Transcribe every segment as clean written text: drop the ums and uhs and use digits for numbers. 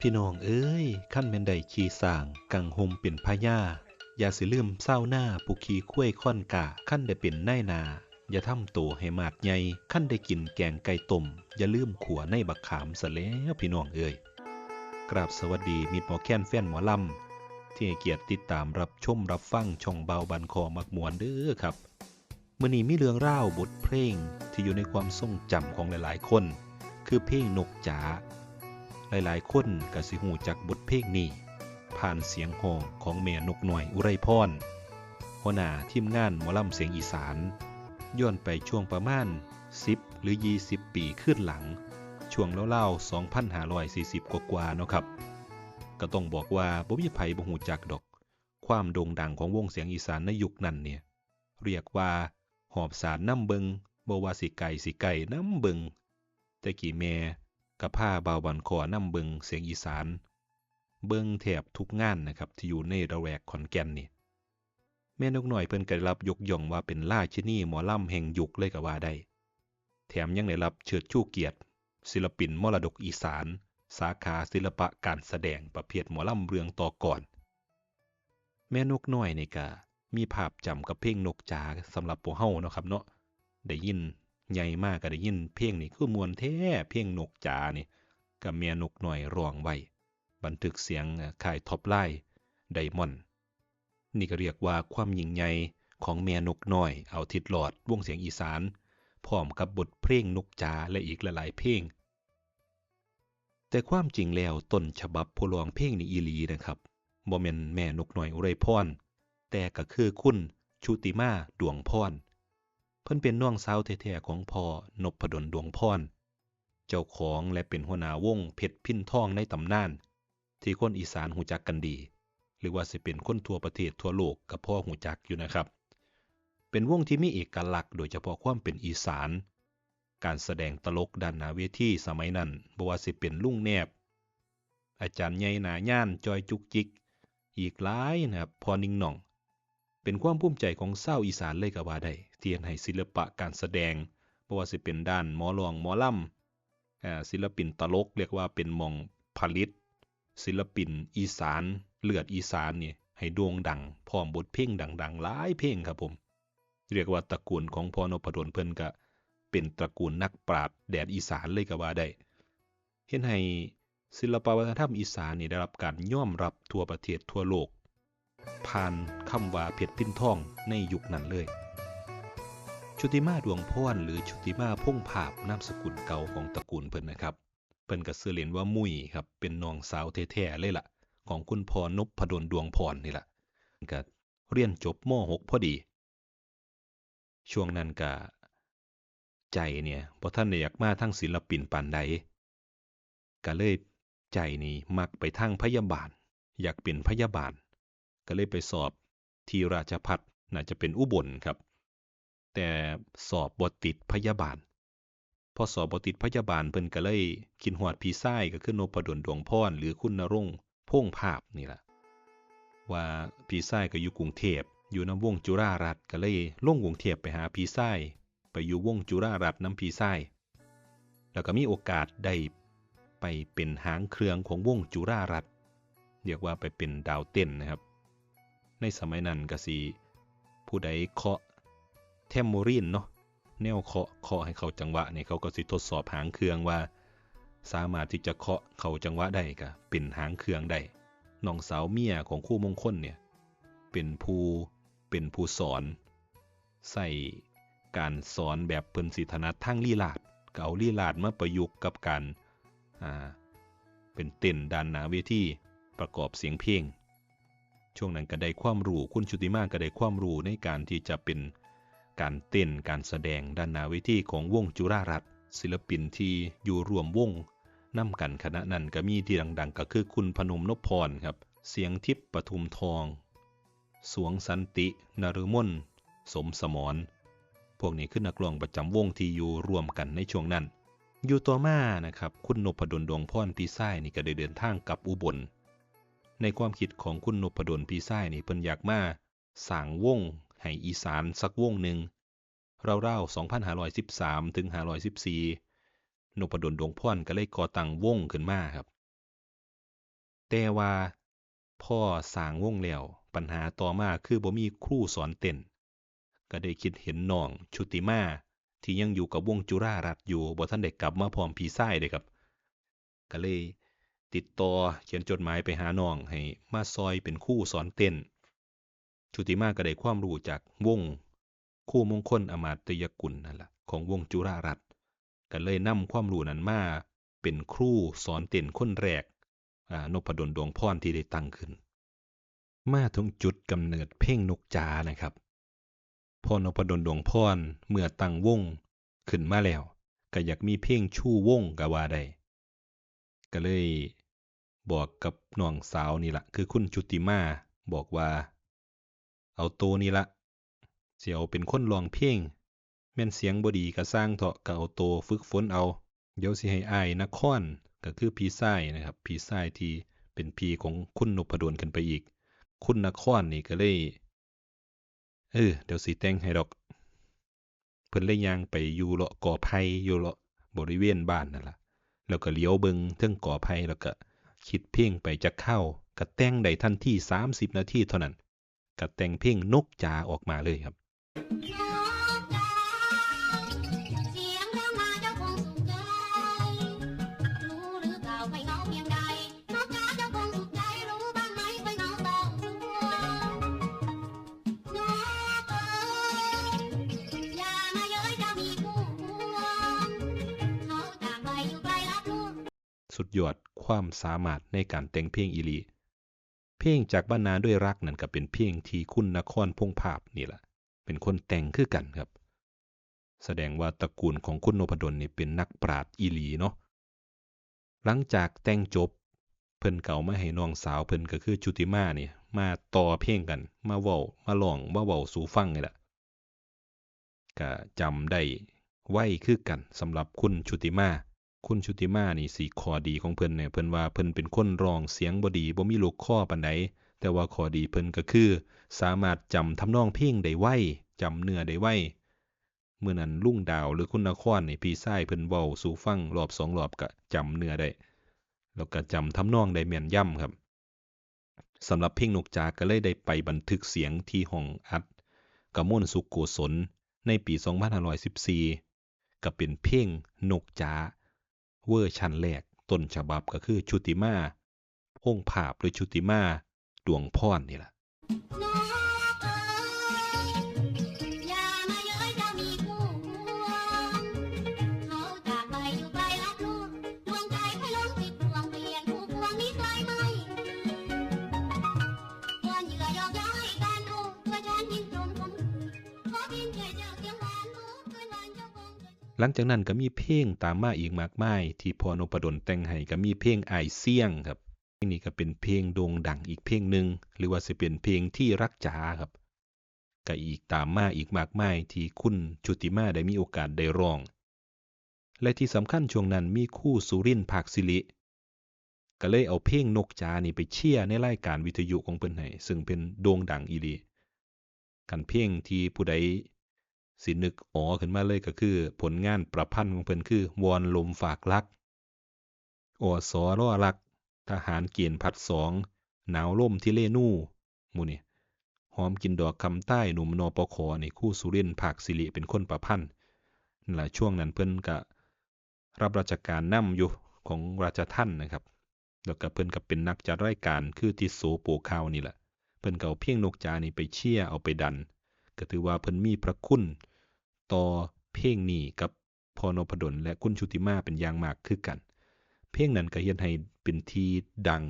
พี่น้องเอ้ยขั้นแม่นได้ขี่สร้างกังหมเป็นพญาอย่าสิลืมเศร้าหน้าผู้ขี่ข้วยค่อนกะขั้นได้เป็นนายนาอย่าทำโตให้มากใหญ่ขั้นได้กินแกงไก่ต้มอย่าลืมขัวในบักขามซะแล้วพี่น้องเอ้ยกราบสวัสดีมิตรหมอแค้นแฟนหมอลำที่ให้เกียรติติดตามรับชมรับฟังช่องเบาบันคอมักมวนเด้อครับมื้อนี้มีเรื่องเล่าบทเพลงที่อยู่ในความทรงจำของหลายๆคนคือเพลงนกจ๋าหลายๆคนก็สิฮู้จักบทเพลงนี้ผ่านเสียงฮ้องของแม่นกน้อยอุไรพรหัวหน้าทีมงานหมอลำเสียงอีสานย้อนไปช่วงประมาณ10หรือ20ปีขึ้นหลังช่วงเล่าๆ2540กว่าๆเนาะครับก็ต้องบอกว่าบ่มีไผบ่ฮู้จักดอกความโด่งดังของวงเสียงอีสานในยุคนั้นเนี่ยเรียกว่าหอบสารน้ำเบิงบ่ว่าสิไก่น้ำเบิงแต่กี่แม่ก็พาเบาบันคอน้ำเบิงเสียงอีสานเบิงแทบทุกงานนะครับที่อยู่ในระแวกขอนแก่นนี่แม่นกน้อยเพิ่นก็ได้รับยกย่องว่าเป็นราชินีหมอลำแห่งยุคเลยก็ว่าได้แถมยังได้รับเชิดชูเกียรติศิลปินมรดกอีสานสาขาศิลปะการแสดงประเภทหมอลำเรื่องต่อก่อนแม่นกน้อยนี่ก็มีภาพจำกับเพลงนกจ๋าสำหรับพวกเฮาเนาะครับเนาะได้ยินใหญ่มากก็ได้ยินเพลงนี่คือม่วนแท้เพลงนกจ๋านี่กับแม่นกน้อยร้องไว้บันทึกเสียงค่ายท็อปไลน์ไดมอนด์นี่ก็เรียกว่าความยิ่งใหญ่ของแม่นกน้อยเอาทิดหลอดวงเสียงอีสานพร้อมกับบทเพลงนกจ๋าและอีกหลายๆเพลงแต่ความจริงแล้วต้นฉบับผู้ร้องเพลงนี่อีหลีนะครับบ่แม่นแม่นกน้อยอุไรพรแต่ก็คือคุณชุติมาดวงพรเพิ่นเป็นน้องสาวแท้ๆของพ่อนพดลดวงพรเจ้าของและเป็นหัวหน้าวงเพชรพิณทองในตำนานที่คนอีสานหูจักกันดีหรือว่าสิเป็นคนทั่วประเทศทั่วโลกก็พอหูจักอยู่นะครับเป็นวงที่มีเอกลักษณ์โดยเฉพาะความเป็นอีสานการแสดงตลกด้านหน้าเวทีสมัยนั้นบ่ว่าสิเป็นลุงแนบอาจารย์ใหญ่หน้าย่านจอยจุกจิกอีกหลายนะครับพอนิ่งหน่องเป็นความภูมิใจของชาวอีสานเลยก็ว่าได้ที่เฮ็ดให้ศิลปะการแสดงบ่ว่าสิเป็นด้านหมอร้องหมอลำศิลปินตลกเรียกว่าเป็นหม่องผลิตศิลปินอีสานเลือดอีสานนี่ให้โด่งดังพร้อมบทเพลงดังๆหลายเพลงครับผมเรียกว่าตระกูลของพ่อนพดลเพิ่นก็เป็นตระกูลนักปราชญ์แดนอีสานเลยก็ว่าได้เฮ็ดให้ศิลปวัฒนธรรมอีสานนี่ได้รับการยอมรับทั่วประเทศทั่วโลกผ่านคำว่าเพชรพิณทองในยุคนั้นเลยชุติมาดวงพรหรือชุติมาพงษ์ภาพนามสกุลเก่าของตระกูลเพิ่นนะครับเพิ่นก็ชื่อเล่นว่ามุ้ยครับเป็นน้องสาวแท้ๆเลยล่ะของคุณพ่อนพดลดวงพรนี่ล่ะก็เรียนจบม.6 พอดีช่วงนั้นก็ใจเนี่ยบ่ทันได้อยากมาทางศิลปินปานใดก็เลยใจนี่มักไปทางพยาบาลอยากเป็นพยาบาลก็เลยไปสอบที่ราชภัฏน่าจะเป็นอุบลครับแต่สอบบ่ติดพยาบาลพอสอบบ่ติดพยาบาลเพิ่นก็เลยคิดฮอดพี่ชายก็คือนพดลดวงพรหรือคุณณรงค์พงษ์ภาพนี่ล่ะว่าพี่ชายก็อยู่กรุงเทพอยู่นำวงจุฬารัตน์ก็เลยลงกรุงเทพไปหาพี่ชายไปอยู่วงจุฬารัตน์นำพี่ชายแล้วก็มีโอกาสได้ไปเป็นหางเครื่องของวงจุฬารัตน์เรียกว่าไปเป็นดาวเต้นนะครับในสมัยนั้นก็สิผู้ใดเคาะแทมโมรีนเนาะแนวเคาะให้เข้าจังหวะนี่เขาก็สิทดสอบหางเครื่องว่าสามารถที่จะเคาะเข้าจังหวะได้ก็เป็นหางเครื่องได้น้องสาวเมียของครูมงคลเนี่ยเป็นผู้สอนใส่การสอนแบบเพิ่นสิถนัดทางลีลาศก็เอาลีลาศมาประยุกต์กับการเป็นเต้นด้านหน้าเวทีประกอบเสียงเพลงช่วงนั้นก็ได้ความรู้คุณชุติมาก็ได้ความรู้ในการที่จะเป็นการเต้นการแสดงด้านหน้าเวทีของวงจุฬารัตน์ศิลปินที่อยู่ร่วมวงนำกันคณะนั้นก็มีที่ดังๆก็คือคุณพนมนพพรครับเสียงทิพย์ปทุมทองสวงสันตินฤมลสมสมรพวกนี้คือนักร้องประจำวงที่อยู่ร่วมกันในช่วงนั้นอยู่ต่อมานะครับคุณนพดลดวงพรพี่ชายนี่ก็ได้เดินทางกลับอุบลในความคิดของคุณนพดลพี่ชายนี่เพิ่นอยากมาสร้างวงให้อีสานสักวงหนึ่งราวๆ2513ถึง514นพดลดวงพรก็เลยก่อตั้งวงขึ้นมาครับ แต่ว่าพ่อสร้างวงแล้วปัญหาต่อมาคือบ่มีครูสอนเต้นก็ได้คิดเห็นน้องชุติมาที่ยังอยู่กับวงจุฬารัตน์อยู่บ่ทันได้กลับมาพร้อมพี่ชายเด้ครับก็เลยติดต่อเขียนจดหมายไปหาน้องให้มาซอยเป็นครูสอนเต้นชุติมาก็ได้ความรู้จากวงครูมงคลอมาตยกุลนั่นล่ะของวงจุฬารัตน์ก็เลยนำความรู้นั้นมาเป็นครูสอนเต้นคนแรกนพดลดวงพรที่ได้ตั้งขึ้นมาถึงจุดกำเนิดเพลงนกจานะครับพอนพดลดวงพรเมื่อตั้งวงขึ้นมาแล้วก็อยากมีเพลงชู่วงก็ว่าได้ก็เลยบอกกับน้องสาวนี่ล่ะคือคุณชุติมาบอกว่าเอาโตนี่ละสิเอาเป็นคนร้องเพลงแม่นเสียงบ่ดีก็สร้างเถาะก็เอาโตฝึกฝนเอาเดี๋ยวสิให้อ้ายนครก็คือพี่ชายนะครับพี่ชายที่เป็นพี่ของคุณนพดลขึ้นไปอีกคุณนครนี่ก็เลยเดี๋ยวสิแต่งให้ดอกเพิ่นเลยย่างไปอยู่เลาะกอไผ่อยู่เลาะบริเวณบ้านนั่นล่ะแล้วก็เลี้ยวเบิ่งเทิงกอไผ่แล้วก็คิดเพลงไปจักคราวก็แต่งได้ทันที30นาทีเท่านั้นก็แต่งเพลงนกจาออกมาเลยครับสุดยอดความสามารถในการแต่งเพลงอีหลีเพลงจากบ้านนาด้วยรักนั่นก็เป็นเพลงที่คุณนครพงษ์ภาพนี่ล่ะเป็นคนแต่งคือกันครับแสดงว่าตระกูลของคุณนพดลนี่เป็นนักปราชญ์อีหลีเนาะหลังจากแต่งจบเพิ่นเก่ามาให้น้องสาวเพิ่นก็คือชุติมานี่มาต่อเพลงกันมาเว้ามาร้องมาเว้าสู่ฟังนี่แหละก็จำได้ไว้คือกันสำหรับคุณชุติมานี่สิข้อดีของเพิ่นเนี่ยเพิ่นว่าเพิ่นเป็นคนร้องเสียงบ่ดีบ่มีลูกคอปานใดแต่ว่าข้อดีเพิ่นก็คือสามารถจำทำนองเพลงได้ไวจำเนื้อได้ไวมื้อนั้นลุงดาวหรือคุณนครนี่พี่ชายเพิ่นเว้าสู่ฟังรอบ2รอบก็จำเนื้อได้แล้วก็จำทำนองได้แม่นยำครับสำหรับเพลงนกจาก็เลยได้ไปบันทึกเสียงที่ห้องอัดกมลสุขโกศลในปี2514ก็เป็นเพลงนกจาเวอร์ชันแรกต้นฉบับก็คือชุติมาพงษ์ภาพหรือชุติมาดวงพรนี่ล่ะหลังจากนั้นก็มีเพลงตามมาอีกมากมายที่พ่อนพดลแต่งให้ก็มีเพลงอ้ายเสี่ยงครับเพลงนี้ก็เป็นเพลงโด่งดังอีกเพลงหนึ่งหรือว่าสิเป็นเพลงที่รักจ๋าครับก็อีกตามมาอีกมากมายที่คุณชุติมาได้มีโอกาสได้ร้องและที่สำคัญช่วงนั้นมีครูสุรินทร์ภาคศิริก็เลยเอาเพลงนกจานี่ไปเชียร์ในรายการวิทยุของเพิ่นให้ซึ่งเป็นโด่งดังอีหลีกันเพลงที่ผู้ใดสินึกอ๋อขึ้นมาเลยก็คือผลงานประพันธ์ของเพิ่นคือวอนลมฝากรักอสรอรักทหารเกณฑ์ผัดสองหนาวล่มที่เลนูหมู่นี่หอมกินดอกคำใต้หนุ่มนปขนี่ครูสุรินทร์ภาคศิริเป็นคนประพันธ์นั่นล่ะช่วงนั้นเพิ่นก็รับราชการนำอยู่ของราชทัณฑ์นะครับแล้วก็เพิ่นก็เป็นนักจัดรายการคือทิศโสโปข่าวนี่แหละเพิ่นก็เอาเพลงนกจานี่ไปเชียร์เอาไปดันก็ถือว่าเพิ่นมีพระคุณต่อเพลงนี้กับพ่อนพดลและคุณชุติมาเป็นอย่างมากคือกันเพลงนั้นก็เฮ็ดให้เป็นที่ดัง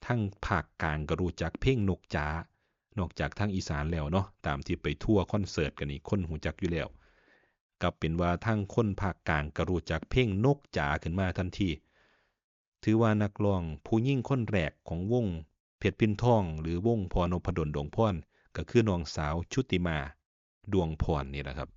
ทั้งภาคกลางก็รู้จักเพลงนกจากอกจากทางอีสานแล้วเนาะตามที่ไปทัวร์คอนเสิร์ตกันนี่คนหูจักอยู่แล้วก็เป็นว่าทั้งคนภาคกลางก็รู้จักเพลงนกจาขึ้นมาทันทีถือว่านักร้องผู้หญิงคนแรกของวงเพชรพิณทองหรือวงพ่อนพดลดวงพรก็คือน้องสาวชุติมาดวงพรนี่แหละครับ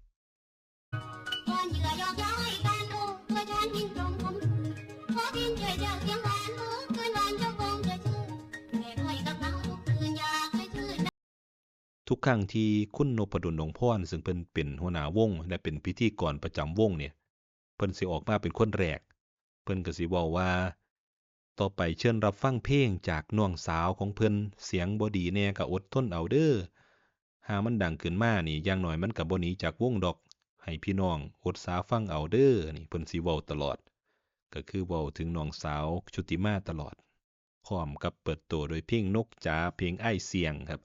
ทุกครั้งที่คุณนพดลดวงพรซึ่งเพิ่นเป็นหัวหน้าวงและเป็นพิธีกรประจำวงเนี่ยเพิ่นสิออกมาเป็นคนแรกเพิ่นก็สิเว้าว่า ต่อไปเชิญรับฟังเพลงจากน้องสาวของเพิ่นเสียงบ่ดีแน่ก็อดทนเอาเด้อหามันดังขึ้นมานี่อย่างน้อยมันก็บ่หนีจากวงดอกให้พี่น้องอดสาฟังเอาเด้อนี่เพิ่นสิเว้าตลอดก็คือเว้าถึงน้องสาวชุติมาตลอดพร้อมกับเปิดตัวโดยเพลงนกจ๋าเพลงอ้ายเสียงครับ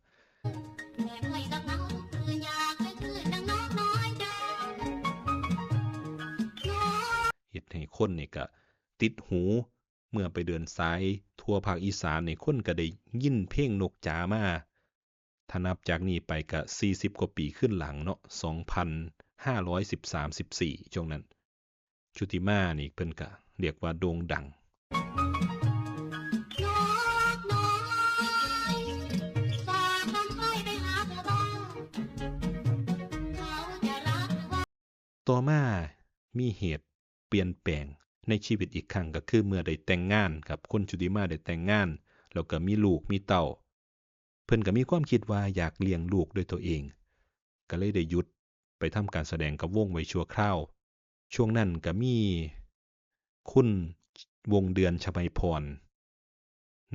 เฮ็ดให้คนนี่ก็ติดหูเมื่อไปเดินสายทั่วภาคอีสานนี่คนก็ได้ยินเพลงนกจ๋ามาถ้านับจากนี้ไปก็40กว่าปีขึ้นหลังเนาะ2513-14ช่วงนั้นชุติมานี่เพิ่นก็เรียกว่าโด่งดังต่อมามีเหตุเปลี่ยนแปลงในชีวิตอีกครั้งก็คือเมื่อได้แต่งงานครับคุณชุติมาได้แต่งงานแล้วก็มีลูกมีเต้าเพิ่นก็มีความคิดว่าอยากเลี้ยงลูกด้วยตัวเองก็เลยได้หยุดไปทำการแสดงกับวงไว้ชั่วคราวช่วงนั้นก็มีคุณวงเดือนชไมพร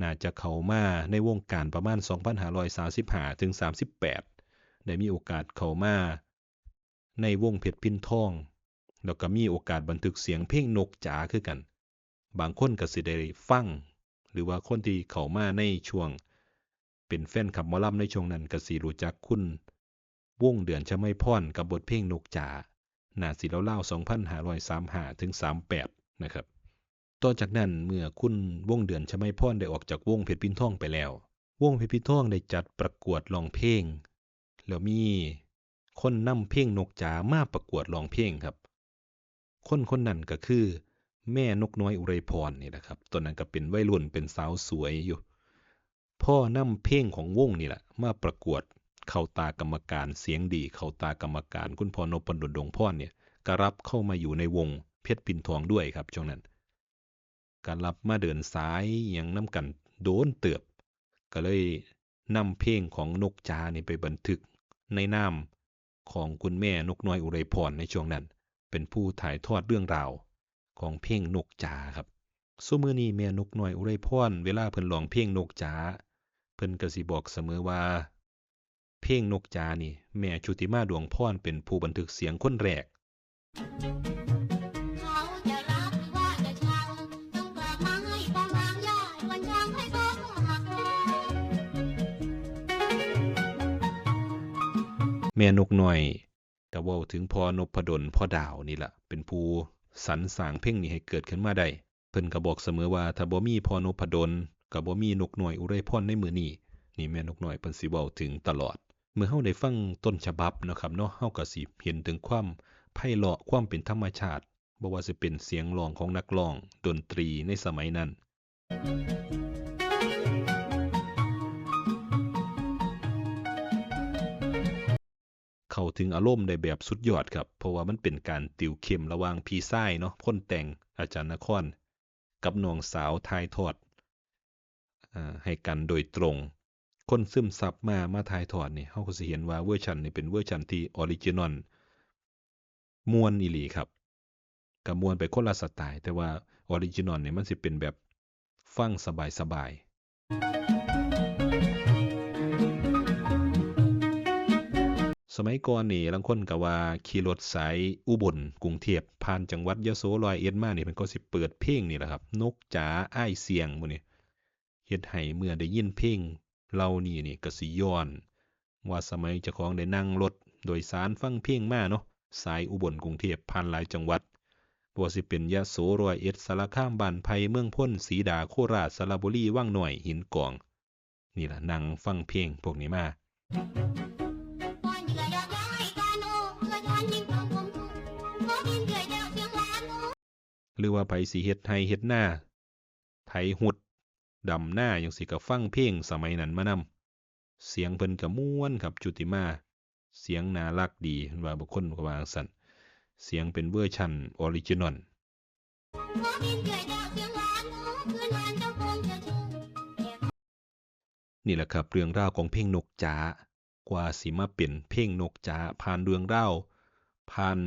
น่าจะเข้ามาในวงการประมาณ2535ถึง38ได้มีโอกาสเข้ามาในวงเพชรพิณทองแล้วก็มีโอกาสบันทึกเสียงเพลงนกจ๋าคือกันบางคนก็สิได้ฟังหรือว่าคนที่เข้ามาในช่วงเป็นแฟนคลับหมอลำในช่วงนั้นก็สิรู้จักคุณวงเดือนชไมพรกับบทเพลงนกจ๋าน่าสิราวๆ2535ถึง38นะครับต่อจากนั้นเมื่อคุณวงเดือนชไมพรได้ออกจากวงเพชรพิณทองไปแล้ววงเพชรพิณทองได้จัดประกวดร้องเพลงแล้วมีคนนำเพลงนกจ๋ามาประกวดร้องเพลงครับคนนั้นก็คือแม่นกน้อยอุไรพรนี่แหละครับตอนนั้นก็เป็นวัยรุ่นเป็นสาวสวยอยู่พ่อนำเพลงของวงนี่แหละมาประกวดเข้าตากรรมการเสียงดีเข้าตากรรมการคุณพ่อนพดลดวงพรเนี่ยก็รับเข้ามาอยู่ในวงเพชรพิณทองด้วยครับช่วงนั้นการรับมาเดินสายอย่างน้ำกันโดนเติบก็เลยนำเพลงของนกจ๋านี่ไปบันทึกในนามของคุณแม่นกน้อยอุไรพรในช่วงนั้นเป็นผู้ถ่ายทอดเรื่องราวของเพลงนกจ๋าครับซุมื้อนี้แม่นกน้อยอุไรพรเวลาเพิ่นร้องเพลงนกจ๋าเพิ่นก็สิบอกเสมอว่าเพลงนกจ๋านี่แม่ชุติมาดวงพรเป็นผู้บันทึกเสียงคนแรกแม่นกน้อยก็เว้าถึงพ่อนพดลพ่อดาวนี่ล่ะเป็นผู้สรรสร้างเพลงนี้ให้เกิดขึ้นมาได้เพิ่นก็บอกเสมอว่าถ้าบ่มีพ่อนพดลก็บ่มีนกน้อยอุไรพรในมื้อนี้นี่แม่นกน้อยเพิ่นสิเว้าถึงตลอดเมื่อเฮาได้ฟังต้นฉบับเนาะครับเนาะเฮาก็สิเห็นถึงความไพเราะความเป็นธรรมชาติบ่ว่าสิเป็นเสียงร้องของนักร้องดนตรีในสมัยนั้นเข้าถึงอารมณ์ได้แบบสุดยอดครับเพราะว่ามันเป็นการติวเข้มระหว่างพี่ชายเนาะคนแต่งอาจารย์นครกับน้องสาวถ่ายทอดให้กันโดยตรงคนซึมซับมาถ่ายทอดนี่เฮาก็สิเห็นว่าเวอร์ชันนี่เป็นเวอร์ชันที่ออริจินัลม่วนอีหลีครับก็ม่วนไปคนละสไตล์แต่ว่าออริจินัลนี่มันสิเป็นแบบฟังสบายๆสมัยก่อนนี่ลางคนก็ว่าขี่รถสายอุบลกรุงเทพผ่านจังหวัดยโสร้อยเอ็ดมานี่เพิ่นก็สิเปิดเพลงนี่แหละครับนกจ๋าอ้ายเสียงหมู่นี้เฮ็ดให้เมื่อได้ยินเพลงเหล่านี้นี่ก็สิย้อนว่าสมัยเจ้าของได้นั่งรถโดยสารฟังเพลงมาเนาะสายอุบลกรุงเทพผ่านหลายจังหวัดบ่ว่าสิเป็นยโสร้อยเอ็ดสารคามบ้านไผ่เมืองพ้นศรีดาโคราชสระบุรีวังน้อยหินกองนี่ล่ะนั่งฟังเพลงพวกนี้มาหรือว่าไผสิเฮ็ดไร่เฮ็ดนาไถหุดดำนาจังซี้ก็ฟังเพลงสมัยนั้นมานำเสียงเพิ่นก็ม่วนครับชุติมาเสียงน่ารักดีเพิ่นว่าบางคนก็ว่าจั่งซั้นเสียงเป็นเวอร์ชันออริจินัลนี่แหละครับเรื่องราวของเพลงนกจ๋ากว่าสิมาเป็นเพลงนกจ๋าผ่านเรื่องราวผ่าน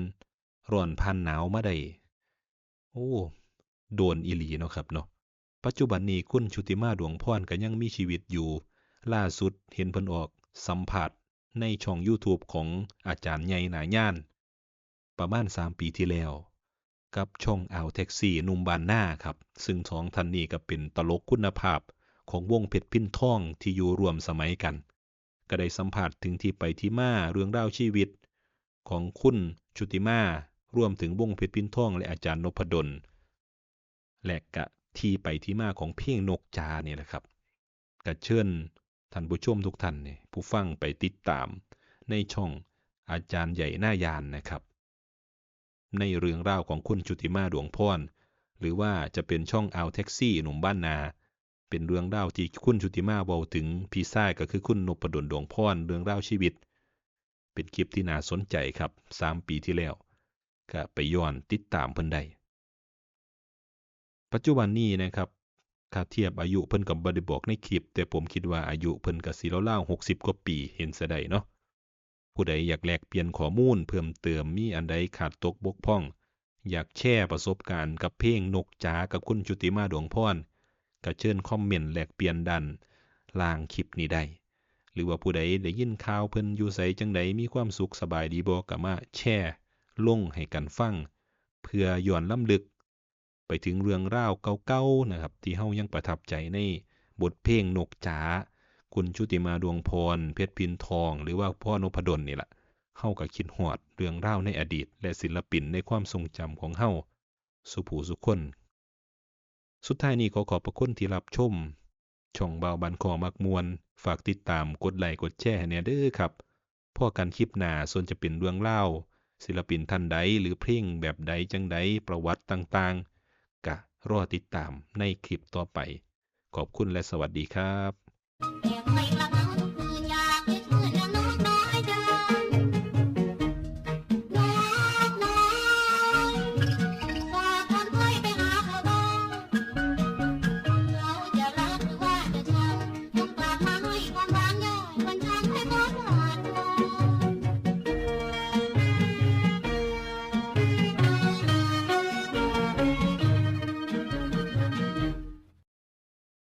ร้อนผ่านหนาวมาได้โอ้โดนอีหลีเนาะครับเนาะ ปัจจุบันนี้คุณชุติมาดวงพรก็ยังมีชีวิตอยู่ล่าสุดเห็นเพิ่นออกสัมภาษณ์ในช่อง YouTube ของอาจารย์ใหญ่หนาย่านประมาณ3 ปีที่แล้วกับช่องอ่าวแท็กซี่หนุ่มบ้านนาครับซึ่งสองท่านนี้ก็เป็นตลกคุณภาพของวงเพชรพิณทองที่อยู่ร่วมสมัยกันก็ได้สัมภาษณ์ถึงที่ไปที่มาเรื่องราวชีวิตของคุณชุติมารวมถึงวงเพชรพิณทองและอาจารย์นพดลและกะที่ไปที่มาของเพลงนกจาเนี่ยแหละครับก็เชิญท่านผู้ชมทุกท่านเนี่ยผู้ฟังไปติดตามในช่องอาจารย์ใหญ่หน้ายานนะครับในเรื่องราวของคุณชุติมาดวงพรหรือว่าจะเป็นช่องเอาแท็กซี่หนุ่มบ้านนาเป็นเรื่องราวที่คุณชุติมาเว้าถึงพี่ชายก็คือคุณนพดลดวงพรเรื่องราวชีวิตเป็นคลิปที่น่าสนใจครับ3 ปีที่แล้วก็ไปย้อนติดตามเพิ่นได้ปัจจุบันนี้นะครับถ้าเทียบอายุเพิ่นก็บ่ได้บอกในคลิปแต่ผมคิดว่าอายุเพิ่นก็สิราวๆ60 กว่าปีเห็นซะได้เนาะผู้ใดอยากแลกเปลี่ยนข้อมูลเพิ่มเติมมีอันใดขาดตกบกพร่องอยากแชร์ประสบการณ์กับเพลงนกจ๋ากับคุณชุติมาดวงพรก็เชิญคอมเมนต์แลกเปลี่ยนด้านล่างคลิปนี้ได้หรือว่าผู้ใดได้ยินข่าวเพิ่นอยู่ไสจังใดมีความสุขสบายดีบ่ก็มาแชร์ลงให้กันฟังเพื่อย้อนรำลึกไปถึงเรื่องราวเก่าๆนะครับที่เฮายังประทับใจในบทเพลงนกจ๋าคุณชุติมาดวงพรเพชรพิณทองหรือว่าพ่อนพดลนี่ล่ะเฮาก็คิดฮอดเรื่องราวในอดีตและศิลปินในความทรงจำของเฮาสุผู้สุคนสุดท้ายนี้ขอขอบพระคุณที่รับชมช่องเบาบันคอมักมวนฝากติดตามกดไลค์กดแชร์ให้แหน่เด้อครับพอกันคลิปหน้าส่วนจะเป็นเรื่องเล่าวศิลปินท่านใดหรือเพลงแบบใดจังใดประวัติต่างๆกะรอติดตามในคลิปต่อไปขอบคุณและสวัสดีครับ